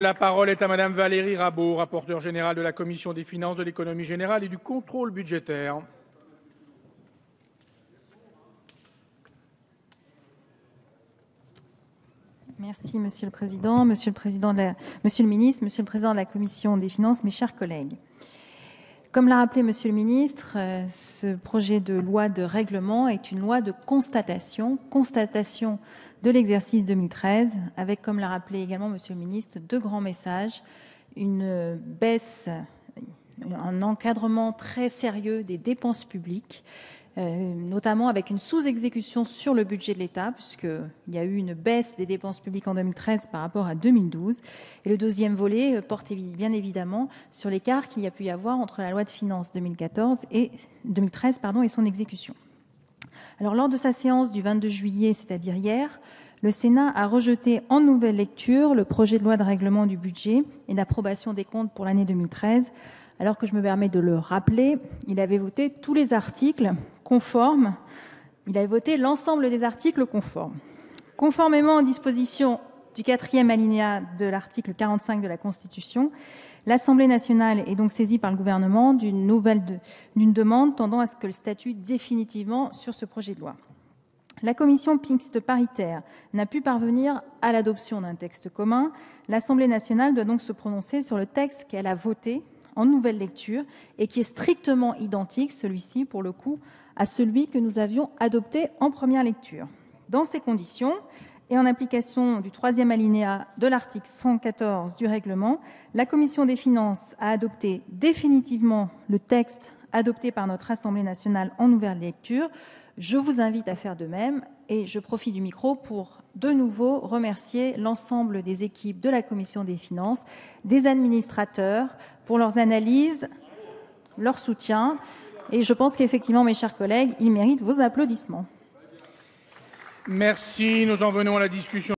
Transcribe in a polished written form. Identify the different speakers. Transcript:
Speaker 1: La parole est à Madame Valérie Rabault, rapporteure générale de la Commission des finances, de l'économie générale et du contrôle budgétaire.
Speaker 2: Merci Monsieur le Président, Monsieur le Ministre, Monsieur le Président de la Commission des finances, mes chers collègues. Comme l'a rappelé Monsieur le Ministre, ce projet de loi de règlement est une loi de constatation de l'exercice 2013, avec, comme l'a rappelé également Monsieur le Ministre, deux grands messages, une baisse, un encadrement très sérieux des dépenses publiques, notamment avec une sous-exécution sur le budget de l'État, puisqu'il y a eu une baisse des dépenses publiques en 2013 par rapport à 2012. Et le deuxième volet porte bien évidemment sur l'écart qu'il y a pu y avoir entre la loi de finances 2013 et son exécution. Alors, lors de sa séance du 22 juillet, c'est-à-dire hier, le Sénat a rejeté en nouvelle lecture le projet de loi de règlement du budget et d'approbation des comptes pour l'année 2013, alors que je me permets de le rappeler, il avait voté tous les articles conformes, il avait voté l'ensemble des articles conformes. Conformément aux dispositions du 4e alinéa de l'article 45 de la Constitution, l'Assemblée nationale est donc saisie par le gouvernement d'une demande tendant à ce qu'elle statue définitivement sur ce projet de loi. La commission mixte paritaire n'a pu parvenir à l'adoption d'un texte commun. L'Assemblée nationale doit donc se prononcer sur le texte qu'elle a voté en nouvelle lecture et qui est strictement identique, celui-ci pour le coup, à celui que nous avions adopté en première lecture. Dans ces conditions, et en application du 3e alinéa de l'article 114 du règlement, la Commission des finances a adopté définitivement le texte adopté par notre Assemblée nationale en nouvelle lecture. Je vous invite à faire de même et je profite du micro pour de nouveau remercier l'ensemble des équipes de la Commission des finances, des administrateurs pour leurs analyses, leur soutien. Et je pense qu'effectivement, mes chers collègues, ils méritent vos applaudissements.
Speaker 1: Merci. Nous en venons à la discussion.